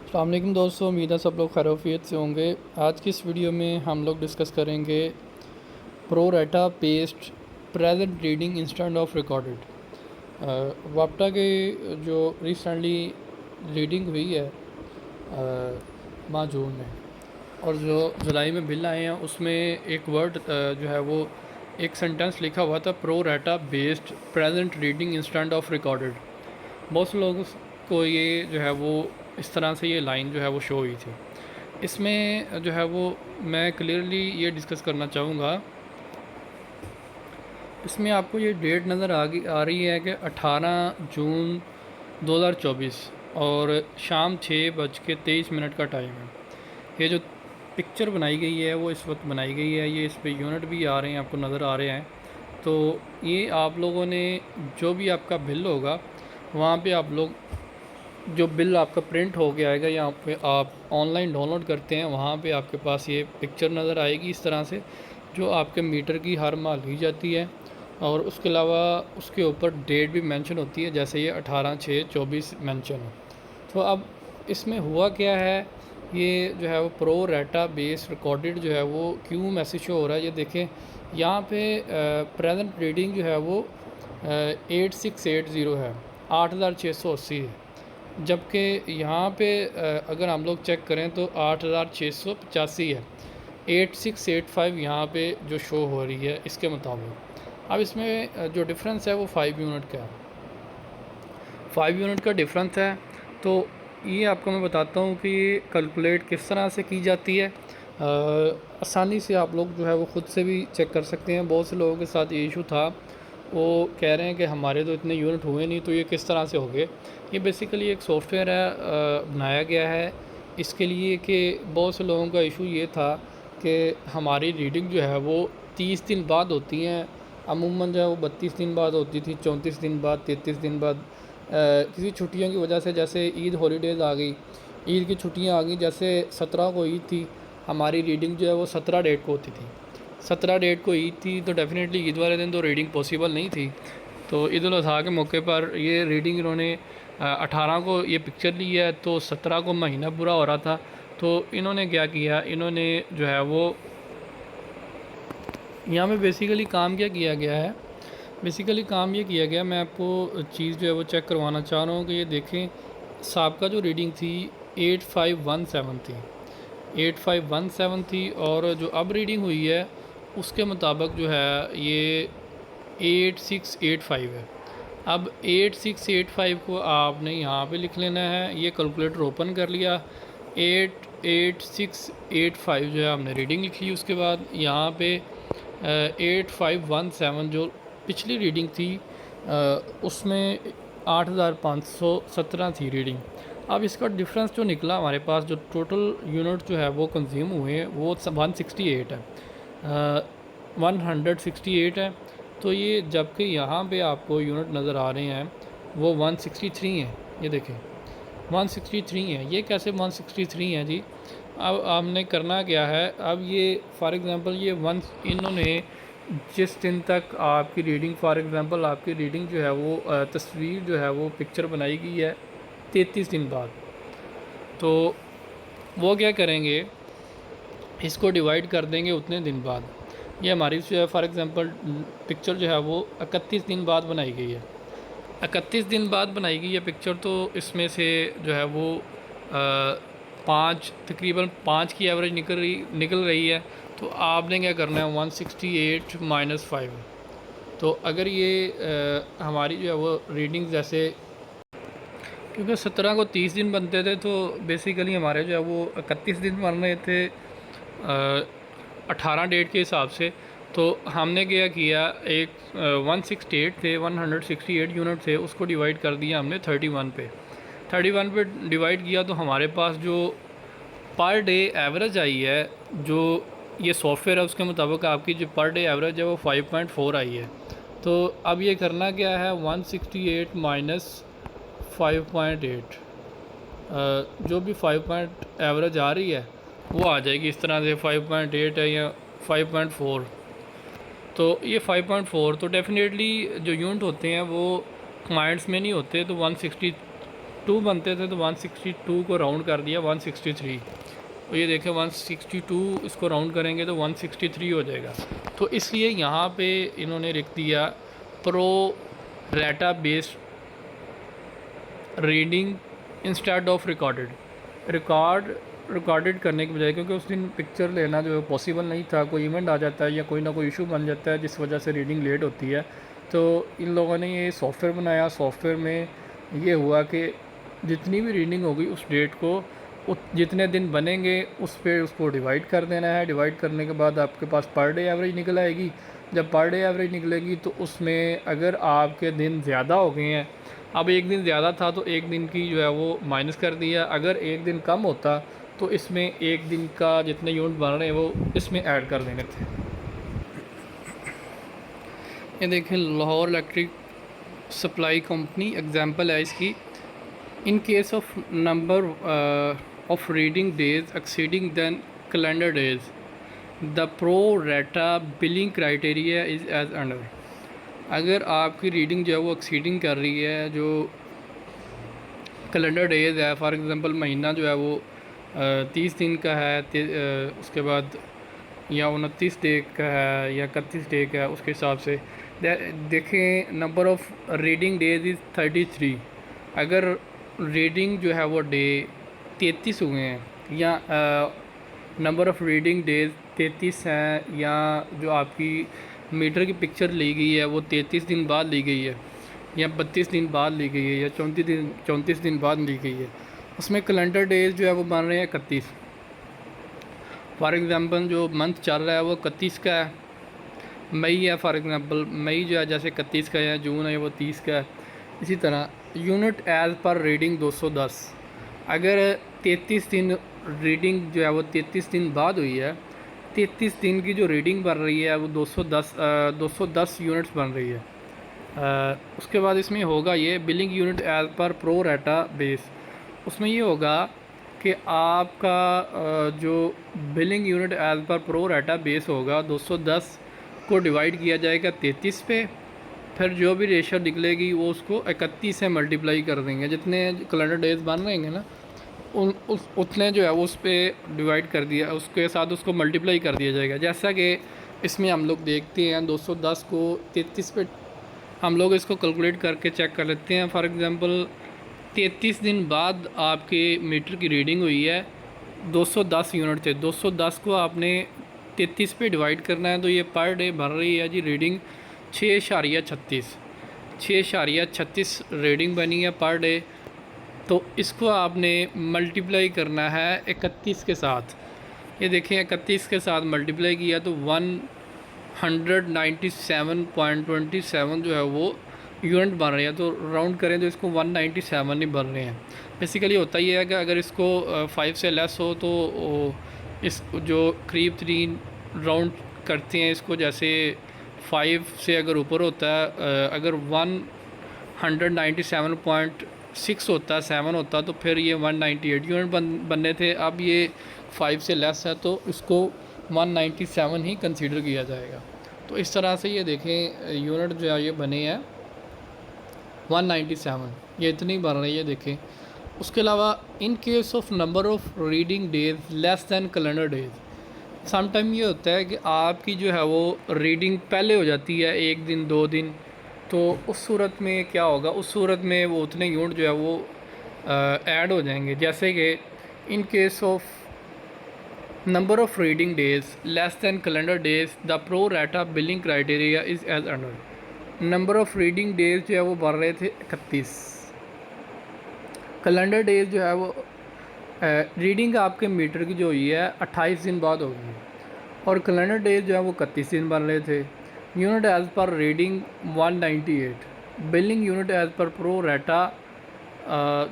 अस्सलाम वालेकुम दोस्तों, उम्मीद है सब लोग खैरियत से होंगे। आज की इस वीडियो में हम लोग डिस्कस करेंगे pro rata past present reading instant of recorded. वापटा के जो रिसेंटली रीडिंग हुई है माह जून में, और जो जुलाई में बिल आए हैं उसमें एक वर्ड जो है वो एक सेंटेंस लिखा हुआ था, pro rata based present reading instant of recorded. बहुत से लोगों को ये जो है वो इस तरह से ये लाइन जो है वो शो हुई थी। इसमें जो है वो मैं क्लियरली ये डिस्कस करना चाहूँगा। इसमें आपको ये डेट नज़र आ रही है कि 18 जून 2024 और शाम 6:23 का टाइम है। ये जो पिक्चर बनाई गई है वो इस वक्त बनाई गई है, ये इस पे यूनिट भी आ रहे हैं, आपको नज़र आ रहे हैं। तो ये आप लोगों ने जो भी आपका बिल होगा वहाँ पे आप लोग जो बिल आपका प्रिंट हो गया आएगा, यहाँ पे आप ऑनलाइन डाउनलोड करते हैं, वहाँ पे आपके पास ये पिक्चर नज़र आएगी इस तरह से, जो आपके मीटर की हर माह ली जाती है। और उसके अलावा उसके ऊपर डेट भी मेंशन होती है, जैसे ये 18/6/24 मेंशन है। तो अब इसमें हुआ क्या है, ये जो है वो प्रो राटा बेस रिकॉर्डेड जो है वो क्यों मैसेज शो हो रहा है, ये देखें यहाँ पे प्रेजेंट रीडिंग जो है वो 8680 है, 8680 है। जबकि यहाँ पे अगर हम लोग चेक करें तो 8685 है, 8685 यहाँ पे जो शो हो रही है इसके मुताबिक। अब इसमें जो डिफरेंस है वो 5 यूनिट का है, 5 यूनिट का डिफरेंस है। तो ये आपको मैं बताता हूँ कि ये कैलकुलेट किस तरह से की जाती है। आसानी से आप लोग जो है वो ख़ुद से भी चेक कर सकते हैं। बहुत से लोगों के साथ ये इशू था, वो कह रहे हैं कि हमारे तो इतने यूनिट हुए नहीं, तो ये किस तरह से हो गए। ये बेसिकली एक सॉफ्टवेयर है, बनाया गया है इसके लिए कि बहुत से लोगों का इशू ये था कि हमारी रीडिंग जो है वो 30 दिन बाद होती हैं। अमूमन जो है वो 32 दिन बाद होती थी, 34 दिन बाद, 33 दिन बाद। किसी छुट्टियों की वजह से, जैसे ईद हॉलीडेज़ आ गई, ईद की छुट्टियां आ गई, जैसे 17 को ईद थी, हमारी रीडिंग जो है वो 17 डेट को होती थी। 17 डेट को ईद थी, तो डेफ़िनेटली ईद वाले दिन तो रीडिंग पॉसिबल नहीं थी। तो ईद उल अज़हा के मौके पर ये रीडिंग इन्होंने 18 को ये पिक्चर ली है, तो 17 को महीना पूरा हो रहा था। तो इन्होंने क्या किया, इन्होंने जो है वो यहाँ पे बेसिकली काम क्या किया गया है, बेसिकली काम ये किया गया, मैं आपको चीज़ जो है वो चेक करवाना चाह रहा हूँ कि ये देखें, सबका जो रीडिंग थी 8517 थी, 8517 थी, और जो अब रीडिंग हुई है उसके मुताबिक जो है ये 8685 है। अब 8685 को आपने यहाँ पे लिख लेना है, ये कैलकुलेटर ओपन कर लिया, 88685 जो है हमने रीडिंग लिखी। उसके बाद यहाँ पे 8517 जो पिछली रीडिंग थी उसमें 8517 थी रीडिंग। अब इसका डिफरेंस जो निकला हमारे पास, जो टोटल यूनिट जो है वो कंज्यूम हुए हैं वो 168 है, 168 है। तो ये जबकि यहाँ पे आपको यूनिट नज़र आ रहे हैं वो 163 हैं, ये देखें 163 है। ये कैसे 163 है जी? अब हमने करना क्या है, अब ये फॉर एग्ज़ाम्पल ये इन्होंने जिस दिन तक आपकी रीडिंग, फॉर एग्ज़ाम्पल आपकी रीडिंग जो है वो तस्वीर जो है वो पिक्चर बनाई गई है 33 दिन बाद, तो वो क्या करेंगे, इसको डिवाइड कर देंगे उतने दिन बाद। ये हमारी जो है फॉर एग्ज़ाम्पल पिक्चर जो है वो 31 दिन बाद बनाई गई है, 31 दिन बाद बनाई गई है पिक्चर। तो इसमें से जो है वो तकरीबन 5 की एवरेज निकल रही है। तो आपने क्या करना है, 168 - 5। तो अगर ये हमारी जो है वो रीडिंग, जैसे क्योंकि 17 को 30 दिन बनते थे, तो बेसिकली हमारे जो है वो 31 दिन बन रहे थे 18 डेट के हिसाब से। तो हमने क्या किया, एक 168 थे, 168 यूनिट थे, उसको डिवाइड कर दिया हमने 31 पे, 31 पे डिवाइड किया। तो हमारे पास जो पर डे एवरेज आई है, जो ये सॉफ्टवेयर है उसके मुताबिक आपकी जो पर डे एवरेज है वो 5.4 आई है। तो अब ये करना क्या है, 168 - 5.8, जो भी 5 पॉइंट एवरेज आ रही है वो आ जाएगी इस तरह से, 5.8 है या 5.4। तो ये 5.4 तो डेफिनेटली जो यूनिट होते हैं वो पॉइंट्स में नहीं होते, तो 160 162 बनते थे तो 162 को राउंड कर दिया 163। तो ये देखें 162 इसको राउंड करेंगे तो 163 हो जाएगा। तो इसलिए यहाँ पे इन्होंने लिख दिया प्रो रेटा based reading instead of recorded करने के बजाय, क्योंकि उस दिन पिक्चर लेना जो है पॉसिबल नहीं था, कोई इवेंट आ जाता है या कोई ना कोई इशू बन जाता है जिस वजह से रीडिंग लेट होती है। तो इन लोगों ने ये सॉफ्टवेयर बनाया। सॉफ्टवेयर में ये हुआ कि जितनी भी रीडिंग होगी उस डेट को जितने दिन बनेंगे उस पर उसको डिवाइड कर देना है। डिवाइड करने के बाद आपके पास पर डे एवरेज निकल आएगी। जब पर डे एवरेज निकलेगी तो उसमें अगर आपके दिन ज़्यादा हो गए हैं, अब एक दिन ज़्यादा था तो एक दिन की जो है वो माइनस कर दिया, अगर एक दिन कम होता तो इसमें एक दिन का जितने यूनिट बन रहे हैं वो इसमें ऐड कर देने थे। ये देखें Lahore electric supply company example है इसकी। In case of number of reading days exceeding than calendar days the pro rata billing criteria is as under. अगर आपकी रीडिंग जो है वो एक्सीडिंग कर रही है जो कैलेंडर डेज है, फॉर एग्ज़ाम्पल महीना जो है वो 30 दिन का है, उसके बाद या 29 डे का है या 31 डे का है, उसके हिसाब से देखें number of reading days is 33। अगर रीडिंग जो है वो डे 33 हुए हैं या नंबर ऑफ़ रीडिंग डेज 33 हैं, या जो आपकी मीटर की पिक्चर ली गई है वो 33 दिन बाद ली गई है या 32 दिन बाद ली गई है या 34 दिन बाद ली गई है, उसमें कैलेंडर डेज जो है वो बन रहे हैं 31। फॉर एग्ज़ाम्पल जो मंथ चल रहा है वो 31 का है, मई है, फॉर एग्ज़ाम्पल मई जो है जैसे 31 का है, जून है वो 30 का है। इसी तरह यूनिट एज़ पर रीडिंग 210। अगर 33 दिन रीडिंग जो है वो 33 दिन बाद हुई है, 33 दिन की जो रीडिंग बन रही है वो 210 यूनिट्स बन रही है। उसके बाद इसमें होगा ये billing unit as per pro rata base. उसमें ये होगा कि आपका जो billing unit as per pro rata base होगा 210 को डिवाइड किया जाएगा 33 पे, फिर जो भी रेशो निकलेगी वो उसको 31 से मल्टीप्लाई कर देंगे। जितने कैलेंडर डेज बन रहेंगे ना उतने जो है वो उस पर डिवाइड कर दिया, उसके साथ उसको मल्टीप्लाई कर दिया जाएगा। जैसा कि इसमें हम लोग देखते हैं 210 को 33 पे हम लोग इसको कैलकुलेट करके चेक कर लेते हैं। फॉर एग्ज़ाम्पल 33 दिन बाद आपके मीटर की रीडिंग हुई है 210 यूनिट थे, 210 को आपने 33 पे डिवाइड करना है तो ये पर डे भर रही है जी रीडिंग 6.36 रीडिंग बनी है पर डे। तो इसको आपने मल्टीप्लाई करना है 31 के साथ। ये देखें 31 के साथ मल्टीप्लाई किया तो 197.27 जो है वो यूनिट बन रही है। तो राउंड करें तो इसको 197 ही बन रहे हैं। बेसिकली होता ही है कि अगर इसको 5 से लेस हो तो इस जो करीब तरीन राउंड करते हैं इसको, जैसे 5 से अगर ऊपर होता है, अगर 197.6 होता, 7 होता तो फिर ये 198 यूनिट बनने थे। अब ये 5 से लेस है तो इसको 197 ही कंसीडर किया जाएगा। तो इस तरह से ये देखें यूनिट जो है ये बने हैं 197, ये इतनी बन रही है देखें। उसके अलावा इन case of number of reading days less than calendar days, sometime ये होता है कि आपकी जो है वो रीडिंग पहले हो जाती है 1 दिन 2 दिन, तो उस सूरत में क्या होगा, उस सूरत में वो उतने यूनिट जो है वो ऐड हो जाएंगे। जैसे कि in case of number of reading days less than calendar days the pro rata billing criteria is as under. Number of reading days जो है वो बढ़ रहे थे 31, कैलेंडर डेज जो है वो रीडिंग आपके मीटर की जो हुई है 28 दिन बाद होगी, और कैलेंडर डेज जो है वो 31 दिन बन रहे थे। Unit as per reading 198, billing unit as per pro रेटा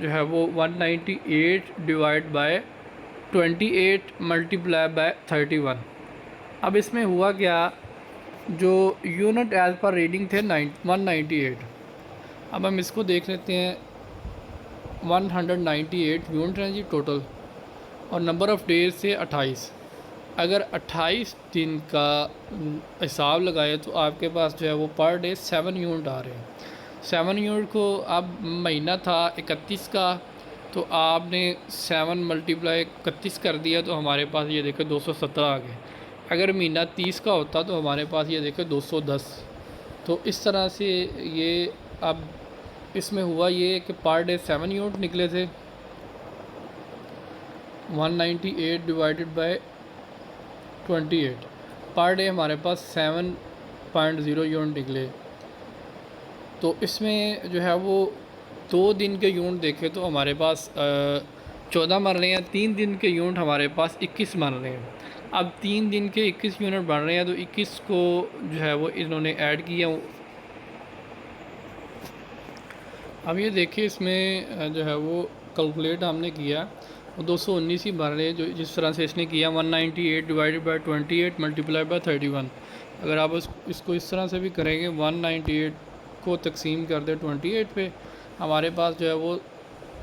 जो है वो 198 डिवाइड बाय 28 मल्टीप्लाई बाय 31। अब इसमें हुआ क्या, जो यूनिट एज़ पर रीडिंग थे 198, अब हम इसको देख लेते हैं। 198 यूनिट हैं जी टोटल, और नंबर ऑफ़ डेज से 28। अगर 28 दिन का हिसाब लगाए तो आपके पास जो है वो पर डे 7 यूनिट आ रहे हैं। 7 यूनिट को अब महीना था 31 का, तो आपने 7 मल्टीप्लाई 31 कर दिया तो हमारे पास ये देखो 217 आ गए। अगर महीना 30 का होता तो हमारे पास ये देखो 210। तो इस तरह से ये अब इसमें हुआ ये कि पर डे 7 यूनिट निकले थे। 198 डिवाइडेड बाय 28 पर डे हमारे पास 7.0 यूनिट निकले। तो इसमें जो है वो 2 दिन के यूनिट देखें तो हमारे पास 14 बन रहे हैं। 3 दिन के यूनिट हमारे पास 21 बन रहे हैं। अब 3 दिन के 21 यूनिट बन रहे हैं तो 21 को जो है वो इन्होंने ऐड किया। अब ये देखिए इसमें जो है वो कैलकुलेट हमने किया, वो 219 ही बन रहे हैं जो जिस तरह से इसने किया। 198 डिवाइडेड बाय 28 मल्टीप्लाई बाय 31। अगर आप इसको इस तरह से भी करेंगे, 198 को तकसीम कर दे 28 पे, हमारे पास जो है वो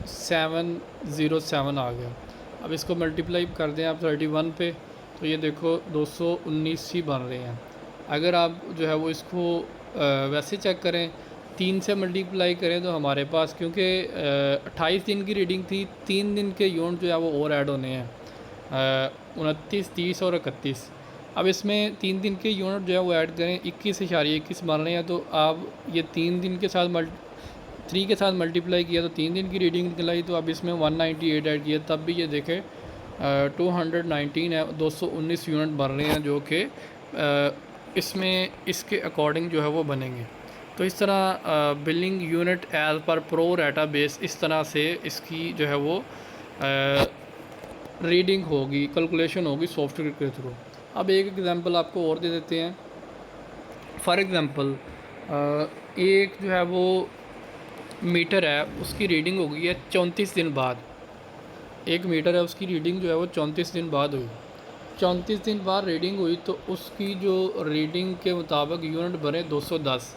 707 आ गया। अब इसको मल्टीप्लाई कर दें आप 31 पे, तो ये देखो 219 ही बन रहे हैं। अगर आप जो है वो इसको वैसे चेक करें, 3 से मल्टीप्लाई करें तो हमारे पास, क्योंकि 28 दिन की रीडिंग थी, 3 दिन के यूनिट जो है वो और ऐड होने हैं, 29, 30 और 31। अब इसमें 3 दिन के यूनिट जो है वो ऐड करें, 21.21 बन रहे हैं। तो आप ये 3 दिन के साथ 3 के साथ मल्टीप्लाई किया तो 3 दिन की रीडिंग निकलाई। तो अब इसमें 198 ऐड किया तब भी ये देखें 219 है, 219 यूनिट बन रहे हैं जो कि इसमें इसके अकॉर्डिंग जो है वो बनेंगे। तो इस तरह billing unit as per pro rata base, इस तरह से इसकी जो है वो रीडिंग होगी, कैलकुलेशन होगी सॉफ्टवेयर के थ्रू। अब एक एग्ज़ाम्पल आपको और दे देते हैं। फॉर एग्ज़ाम्पल एक जो है वो मीटर है, उसकी रीडिंग हो गई है 34 दिन बाद। एक मीटर है, उसकी रीडिंग जो है वो 34 दिन बाद हुई। 34 दिन बाद रीडिंग हुई तो उसकी जो रीडिंग के मुताबिक यूनिट बने 210।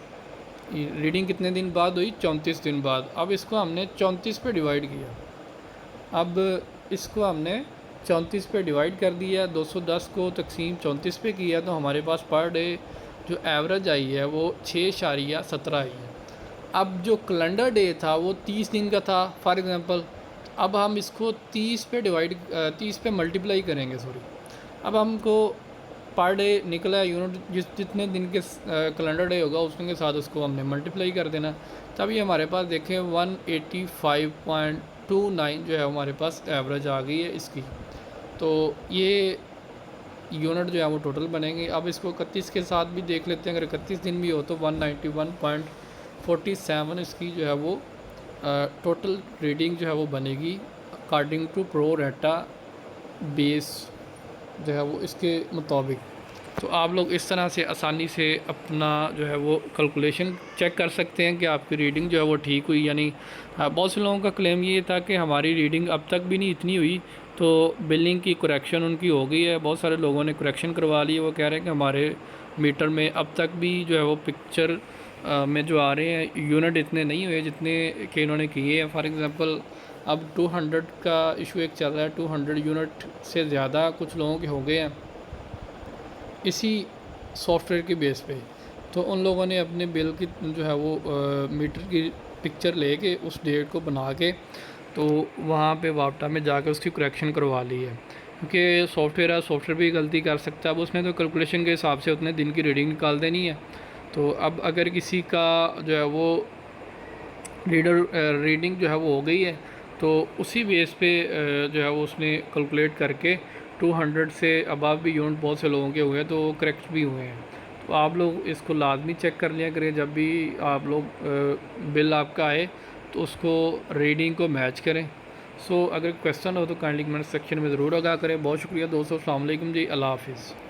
रीडिंग कितने दिन बाद हुई? 34 दिन बाद। अब इसको हमने 34 पे डिवाइड किया। अब इसको हमने 34 पे डिवाइड कर दिया, 210 को तकसीम 34 पे किया, तो हमारे पास पर डे जो एवरेज आई है वो 6.17 आई है। अब जो कैलेंडर डे था वो 30 दिन का था फॉर एग्ज़ाम्पल। अब हम इसको 30 पे मल्टीप्लाई करेंगे, अब हमको पर डे निकला है यूनिट, जितने दिन के कैलेंडर डे होगा उसके साथ उसको हमने मल्टीप्लाई कर देना। तभी हमारे पास देखें 185.29 जो है हमारे पास एवरेज आ गई है इसकी। तो ये यूनिट जो है वो टोटल बनेंगे। अब इसको 31 के साथ भी देख लेते हैं। अगर 31 दिन भी हो तो 191.47 इसकी जो है वो टोटल रीडिंग जो है वो बनेगी according to pro rata base जो है वो इसके मुताबिक। तो आप लोग इस तरह से आसानी से अपना जो है वो कैलकुलेशन चेक कर सकते हैं कि आपकी रीडिंग जो है वो ठीक हुई। यानी बहुत से लोगों का क्लेम ये था कि हमारी रीडिंग अब तक भी नहीं इतनी हुई, तो बिलिंग की करेक्शन उनकी हो गई है। बहुत सारे लोगों ने करेक्शन करवा ली है। वो कह रहे हैं कि हमारे मीटर में अब तक भी जो है वो पिक्चर में जो आ रहे हैं यूनिट इतने नहीं हुए जितने कि इन्होंने किए हैं। फॉर एग्ज़ाम्पल अब 200 का इशू एक चल रहा है, 200 यूनिट से ज़्यादा कुछ लोगों के हो गए हैं इसी सॉफ्टवेयर के बेस पे। तो उन लोगों ने अपने बिल की जो है वो मीटर की पिक्चर लेके उस डेट को बना के तो वहाँ पे वापटा में जाकर उसकी करेक्शन करवा ली है, क्योंकि सॉफ्टवेयर है, सॉफ्टवेयर भी गलती कर सकता है। अब उसने तो कैलकुलेशन के हिसाब से उतने दिन की रीडिंग निकाल देनी है। तो अब अगर किसी का जो है वो रीडिंग जो है वो हो गई है तो उसी बेस पे जो है वो उसने कैलकुलेट करके 200 से अबव भी यूनिट बहुत से लोगों के हुए हैं, तो करेक्ट भी हुए हैं। तो आप लोग इसको लाजमी चेक कर लिया करें जब भी आप लोग बिल आपका आए तो उसको रीडिंग को मैच करें। सो अगर क्वेश्चन हो तो काइंडली कमेंट सेक्शन में ज़रूर आगाह करें। बहुत शुक्रिया दोस्तों, अस्सलाम वालेकुम जी, अल्लाह हाफिज़।